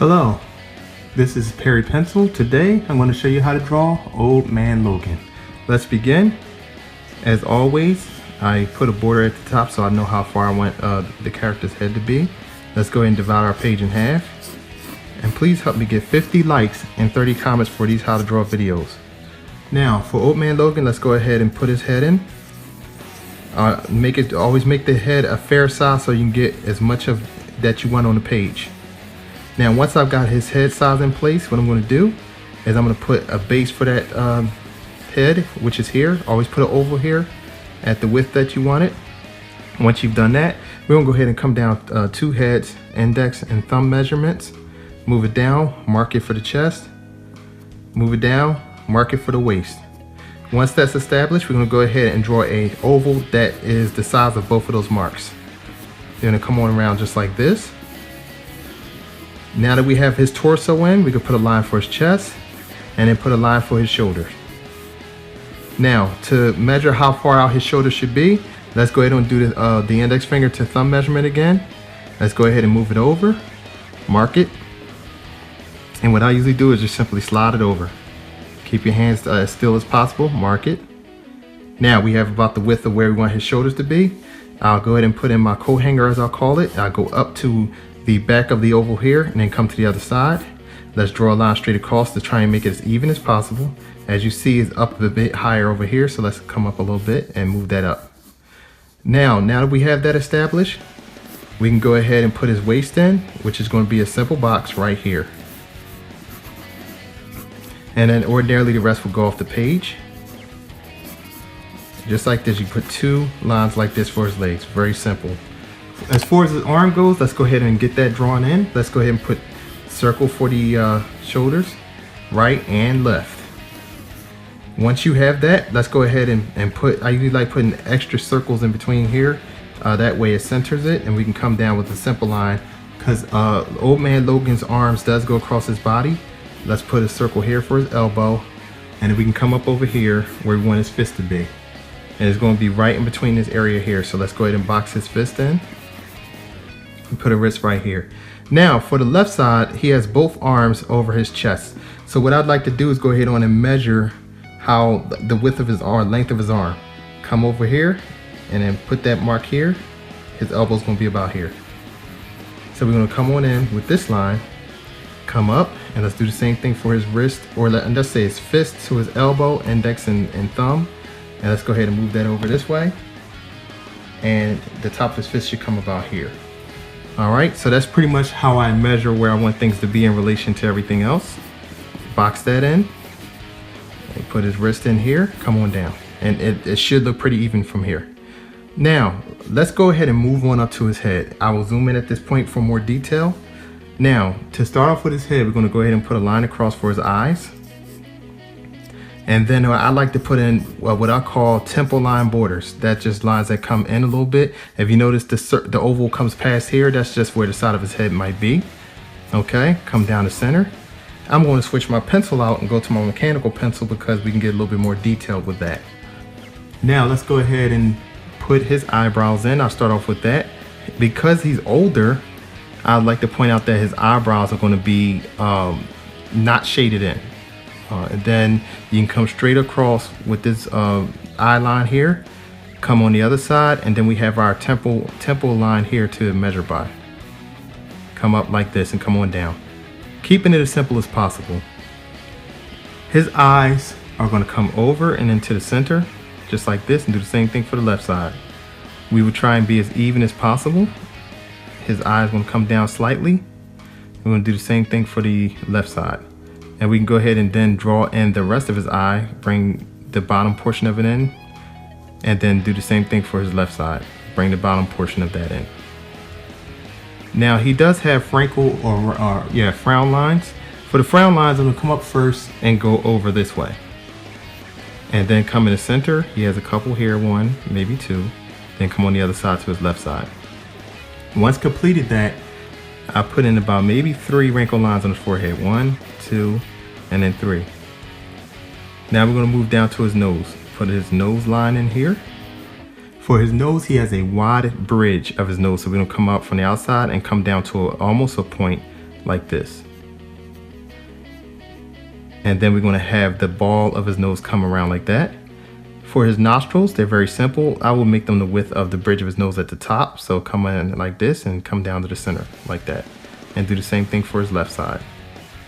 Hello, this is Perry Pencil. Today I'm going to show you how to draw Old Man Logan. Let's begin. As always, I put a border at the top so I know how far I want the character's head to be. Let's go ahead and divide our page in half. And please help me get 50 likes and 30 comments for these how to draw videos. Now for Old Man Logan, let's go ahead and put his head in. Always make the head a fair size so you can get as much of that you want on the page. Now once I've got his head size in place, what I'm going to do is I'm going to put a base for that head, which is here. Always put an oval here at the width that you want it. Once you've done that, we're going to go ahead and come down two heads, index and thumb measurements. Move it down, mark it for the chest. Move it down, mark it for the waist. Once that's established, we're going to go ahead and draw a oval that is the size of both of those marks. You're going to come on around just like this. Now that we have his torso in, we can put a line for his chest and then put a line for his shoulders. Now to measure how far out his shoulders should be, let's go ahead and do the index finger to thumb measurement again. Let's go ahead and move it over, mark it. And what I usually do is just simply slide it over. Keep your hands as still as possible, mark it. Now we have about the width of where we want his shoulders to be. I'll go ahead and put in my coat hanger, as I'll call it. I'll go up to the back of the oval here and then come to the other side. Let's draw a line straight across to try and make it as even as possible. As you see, it's up a bit higher over here, so let's come up a little bit and move that up. Now that we have that established, we can go ahead and put his waist in, which is going to be a simple box right here. And then ordinarily the rest will go off the page. Just like this, you put two lines like this for his legs. Very simple. As far as his arm goes, let's go ahead and get that drawn in. Let's go ahead and put circle for the shoulders, right and left. Once you have that, let's go ahead and put, I usually like putting extra circles in between here. That way it centers it, and we can come down with a simple line because Old Man Logan's arms does go across his body. Let's put a circle here for his elbow, and then we can come up over here where we want his fist to be. And it's going to be right in between this area here. So let's go ahead and box his fist in and put a wrist right here. Now for the left side, he has both arms over his chest. So what I'd like to do is go ahead on and measure how the width of his arm, length of his arm. Come over here and then put that mark here. His elbow's going to be about here. So we're going to come on in with this line, come up, and let's do the same thing for his wrist, or let's say his fist to his elbow, index and thumb. And let's go ahead and move that over this way. And the top of his fist should come about here. All right, so that's pretty much how I measure where I want things to be in relation to everything else. Box that in. And put his wrist in here, come on down. And it should look pretty even from here. Now, let's go ahead and move on up to his head. I will zoom in at this point for more detail. Now, to start off with his head, we're gonna go ahead and put a line across for his eyes. And then I like to put in what I call temple line borders. That's just lines that come in a little bit. If you notice the oval comes past here, that's just where the side of his head might be. Okay, come down the center. I'm going to switch my pencil out and go to my mechanical pencil because we can get a little bit more detailed with that. Now let's go ahead and put his eyebrows in. I'll start off with that. Because he's older, I'd like to point out that his eyebrows are going to be not shaded in. And then you can come straight across with this eye line here, come on the other side, and then we have our temple line here to measure by. Come up like this and come on down. Keeping it as simple as possible. His eyes are going to come over and into the center, just like this, and do the same thing for the left side. We would try and be as even as possible. His eyes going to come down slightly. We're going to do the same thing for the left side. And we can go ahead and then draw in the rest of his eye, bring the bottom portion of it in, and then do the same thing for his left side. Bring the bottom portion of that in. Now he does have frown lines. For the frown lines, I'm gonna come up first and go over this way. And then come in the center, he has a couple here, one, maybe two. Then come on the other side to his left side. Once completed that, I put in about maybe 3 wrinkle lines on his forehead. 1, 2, and then 3. Now we're going to move down to his nose. Put his nose line in here. For his nose, he has a wide bridge of his nose. So we're going to come up from the outside and come down to almost a point like this. And then we're going to have the ball of his nose come around like that. For his nostrils, they're very simple. I will make them the width of the bridge of his nose at the top. So come in like this and come down to the center like that. And do the same thing for his left side.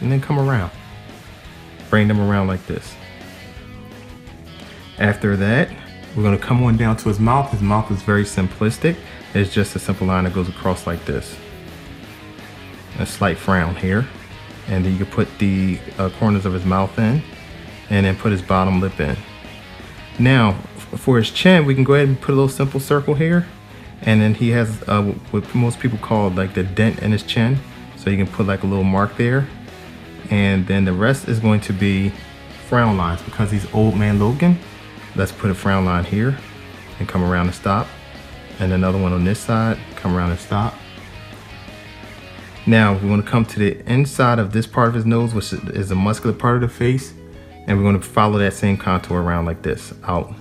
And then come around. Bring them around like this. After that, we're going to come on down to his mouth. His mouth is very simplistic. It's just a simple line that goes across like this. A slight frown here. And then you can put the corners of his mouth in. And then put his bottom lip in. Now, for his chin, we can go ahead and put a little simple circle here. And then he has what most people call like the dent in his chin. So you can put like a little mark there. And then the rest is going to be frown lines. Because he's Old Man Logan, let's put a frown line here and come around and stop. And another one on this side, come around and stop. Now, we want to come to the inside of this part of his nose, which is a muscular part of the face. And we're going to follow that same contour around like this, out,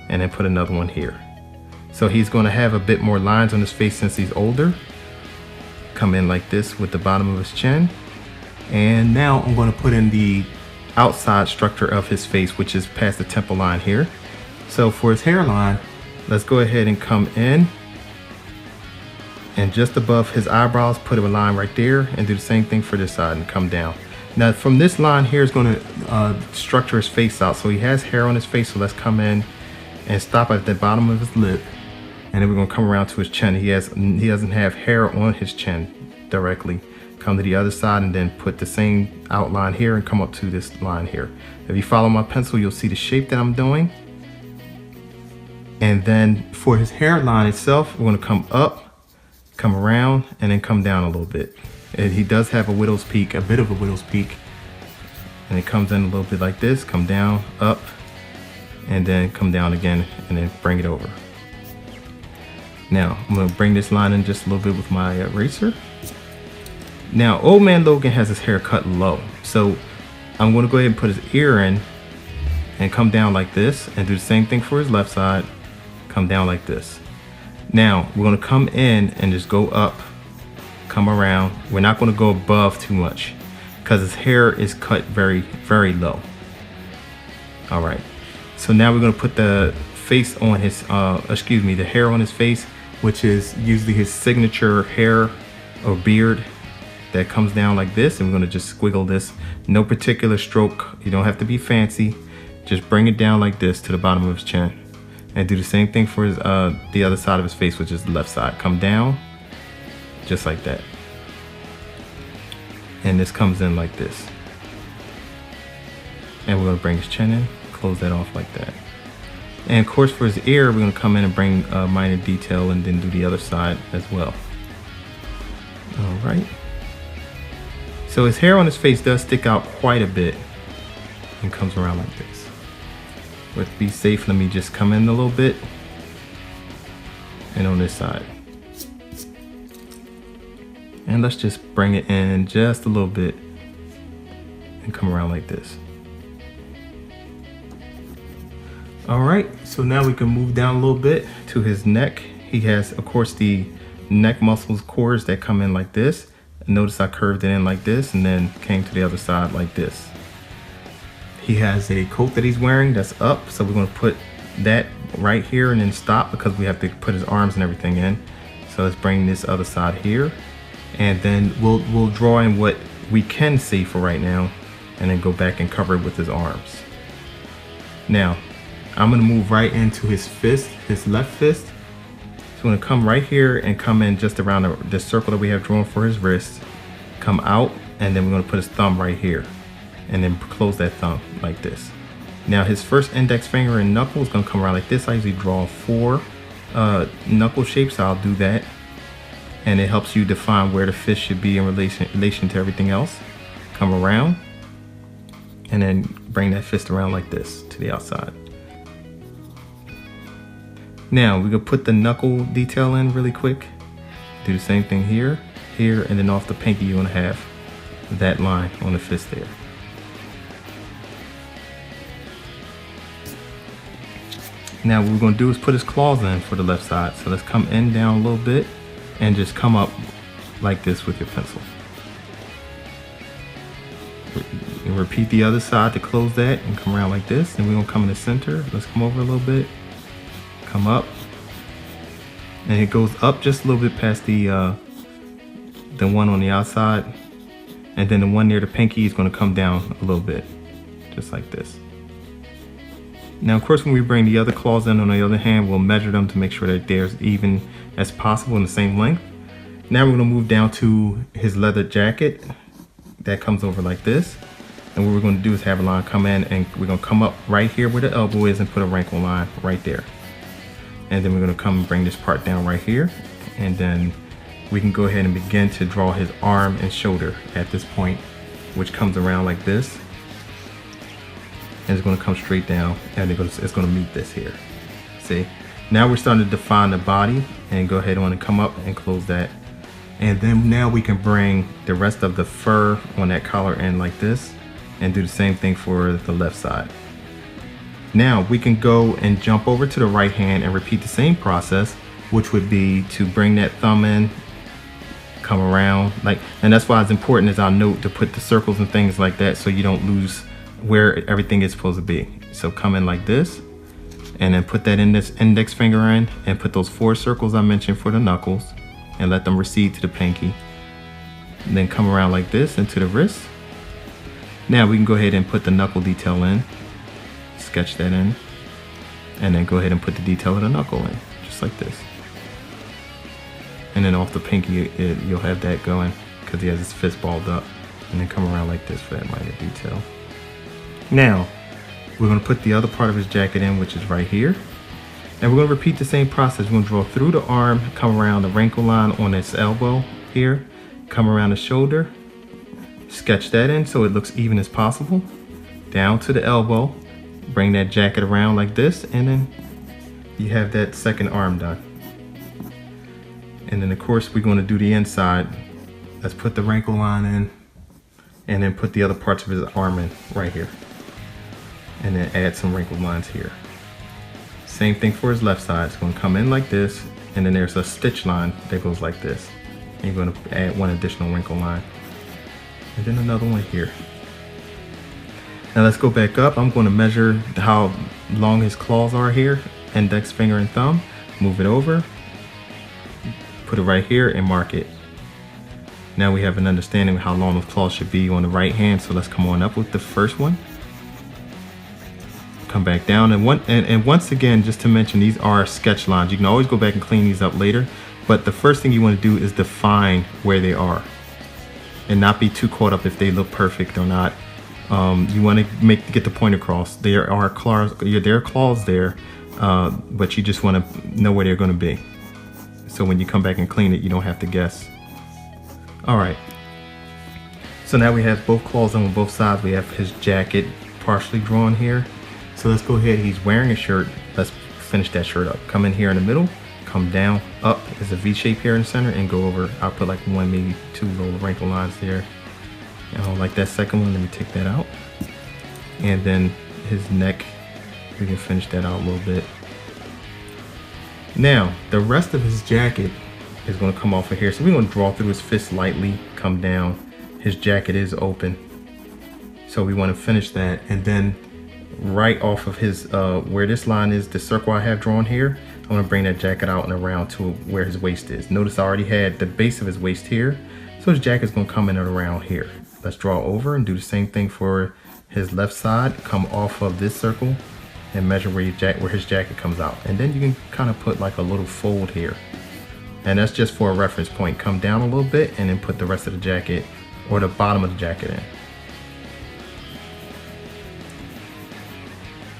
and then put another one here. So he's going to have a bit more lines on his face since he's older. Come in like this with the bottom of his chin. And now I'm going to put in the outside structure of his face, which is past the temple line here. So for his hairline, let's go ahead and come in. And just above his eyebrows, put a line right there and do the same thing for this side and come down. Now from this line here is going to structure his face out. So he has hair on his face, so let's come in and stop at the bottom of his lip. And then we're going to come around to his chin. He doesn't have hair on his chin directly. Come to the other side and then put the same outline here and come up to this line here. If you follow my pencil, you'll see the shape that I'm doing. And then for his hairline itself, we're going to come up, come around, and then come down a little bit. And he does have a widow's peak, a bit of a widow's peak. And it comes in a little bit like this, come down, up, and then come down again, and then bring it over. Now, I'm gonna bring this line in just a little bit with my eraser. Now, Old Man Logan has his hair cut low. So I'm gonna go ahead and put his ear in and come down like this, and do the same thing for his left side, come down like this. Now, we're gonna come in and just go up, come around. We're not going to go above too much because his hair is cut very, very low. All right. So now we're going to put the face on his, the hair on his face, which is usually his signature hair or beard that comes down like this. And we're going to just squiggle this. No particular stroke. You don't have to be fancy. Just bring it down like this to the bottom of his chin. And do the same thing for his, the other side of his face, which is the left side. Come down. Just like that. And this comes in like this. And we're going to bring his chin in, close that off like that. And of course for his ear, we're going to come in and bring a minor detail and then do the other side as well. All right. So his hair on his face does stick out quite a bit and comes around like this. But to be safe, let me just come in a little bit and on this side. And let's just bring it in just a little bit and come around like this. All right, so now we can move down a little bit to his neck. He has, of course, the neck muscles cords that come in like this. Notice I curved it in like this and then came to the other side like this. He has a coat that he's wearing that's up, so we're going to put that right here and then stop because we have to put his arms and everything in. So let's bring this other side here. And then we'll draw in what we can see for right now and then go back and cover it with his arms. Now, I'm gonna move right into his fist, his left fist. So I'm gonna come right here and come in just around the circle that we have drawn for his wrist. Come out, and then we're gonna put his thumb right here. And then close that thumb like this. Now his first index finger and knuckle is gonna come around like this. I usually draw 4 knuckle shapes, so I'll do that. And it helps you define where the fist should be in relation to everything else. Come around and then bring that fist around like this to the outside. Now we're gonna put the knuckle detail in really quick. Do the same thing here, here, and then off the pinky you wanna have that line on the fist there. Now what we're gonna do is put his claws in for the left side. So let's come in, down a little bit, and just come up like this with your pencil. And repeat the other side to close that and come around like this. And we're gonna come in the center. Let's come over a little bit. Come up. And it goes up just a little bit past the one on the outside. And then the one near the pinky is gonna come down a little bit, just like this. Now, of course, when we bring the other claws in on the other hand, we'll measure them to make sure that they're as even as possible in the same length. Now we're gonna move down to his leather jacket. That comes over like this. And what we're gonna do is have a line come in, and we're gonna come up right here where the elbow is and put a wrinkle line right there. And then we're gonna come and bring this part down right here. And then we can go ahead and begin to draw his arm and shoulder at this point, which comes around like this. And it's gonna come straight down, and it's gonna meet this here. See? Now we're starting to define the body, and go ahead and come up and close that. And then now we can bring the rest of the fur on that collar in like this, and do the same thing for the left side. Now we can go and jump over to the right hand and repeat the same process, which would be to bring that thumb in, come around, and that's why it's important, as I note, to put the circles and things like that so you don't lose where everything is supposed to be. So come in like this, and then put that index finger in, and put those 4 circles I mentioned for the knuckles, and let them recede to the pinky. And then come around like this into the wrist. Now we can go ahead and put the knuckle detail in, sketch that in, and then go ahead and put the detail of the knuckle in, just like this. And then off the pinky, you'll have that going because he has his fist balled up. And then come around like this for that minor detail. Now, we're gonna put the other part of his jacket in, which is right here. And we're gonna repeat the same process. We're gonna draw through the arm, come around the wrinkle line on his elbow here, come around the shoulder, sketch that in so it looks even as possible. Down to the elbow, bring that jacket around like this, and then you have that second arm done. And then of course we're going to do the inside. Let's put the wrinkle line in, and then put the other parts of his arm in right here. And then add some wrinkled lines here. Same thing for his left side. It's going to come in like this, and then there's a stitch line that goes like this. And you're going to add one additional wrinkle line. And then another one here. Now let's go back up. I'm going to measure how long his claws are here. Index finger and thumb. Move it over. Put it right here and mark it. Now we have an understanding of how long the claws should be on the right hand. So let's come on up with the first one. Come back down, and once again, just to mention, these are sketch lines. You can always go back and clean these up later. But the first thing you want to do is define where they are, and not be too caught up if they look perfect or not. You want to get the point across. There are claws there, but you just want to know where they're going to be. So when you come back and clean it, you don't have to guess. All right. So now we have both claws on both sides. We have his jacket partially drawn here. So let's go ahead. He's wearing a shirt. Let's finish that shirt up. Come in here in the middle. Come down, up is a V shape here in the center, and go over. I'll put like 1, maybe 2 little wrinkle lines there. I don't like that second one. Let me take that out. And then his neck, we can finish that out a little bit. Now, the rest of his jacket is going to come off of here. So we're going to draw through his fist lightly, come down. His jacket is open. So we want to finish that. And then right off of his, where this line is, the circle I have drawn here, I'm going to bring that jacket out and around to where his waist is. Notice I already had the base of his waist here. So his jacket's going to come in and around here. Let's draw over and do the same thing for his left side. Come off of this circle and measure where his jacket comes out. And then you can kind of put like a little fold here. And that's just for a reference point. Come down a little bit and then put the rest of the jacket, or the bottom of the jacket, in.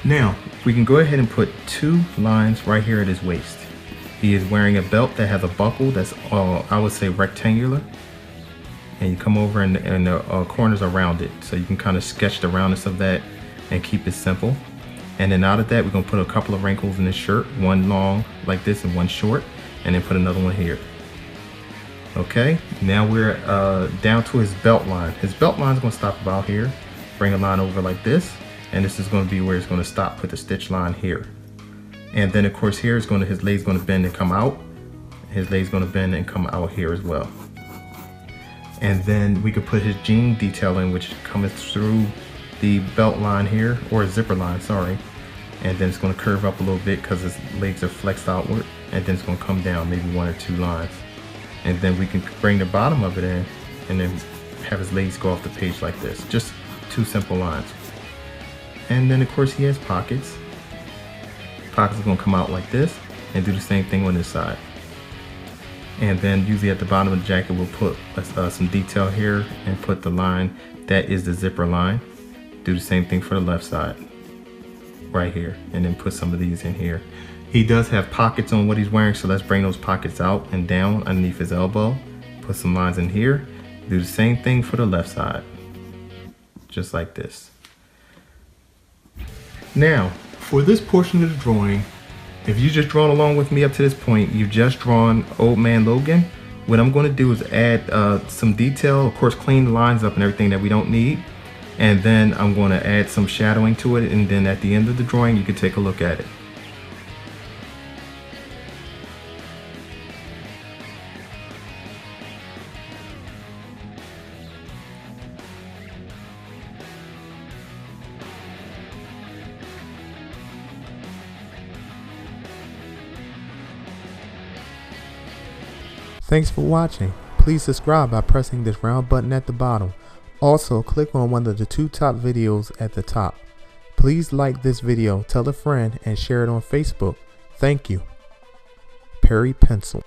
Now, we can go ahead and put 2 lines right here at his waist. He is wearing a belt that has a buckle that's, I would say, rectangular. And you come over and the corners around it. So you can kind of sketch the roundness of that and keep it simple. And then out of that, we're going to put a couple of wrinkles in his shirt. One long like this and one short. And then put another one here. Okay, now we're down to his belt line. His belt line is going to stop about here. Bring a line over like this. And this is going to be where it's going to stop. Put the stitch line here. And then of course here is going to, his leg's going to bend and come out. His leg's going to bend and come out here as well. And then we could put his jean detail in, which comes through the belt line here, or zipper line, sorry. And then it's going to curve up a little bit because his legs are flexed outward, and then it's going to come down maybe 1 or 2 lines. And then we can bring the bottom of it in and then have his legs go off the page like this. Just 2 simple lines. And then of course he has pockets. Pockets are going to come out like this, and do the same thing on this side. And then usually at the bottom of the jacket we'll put some detail here and put the line that is the zipper line. Do the same thing for the left side right here, and then put some of these in here. He does have pockets on what he's wearing, so let's bring those pockets out and down underneath his elbow. Put some lines in here. Do the same thing for the left side, just like this. Now for this portion of the drawing, if you just drawn along with me up to this point, you've just drawn Old Man Logan. What I'm going to do is add some detail, of course clean the lines up and everything that we don't need. And then I'm going to add some shadowing to it, and then at the end of the drawing you can take a look at it. Thanks for watching. Please subscribe by pressing this round button at the bottom. Also, click on one of the 2 top videos at the top. Please like this video, tell a friend, and share it on Facebook. Thank you. Perry Pencil.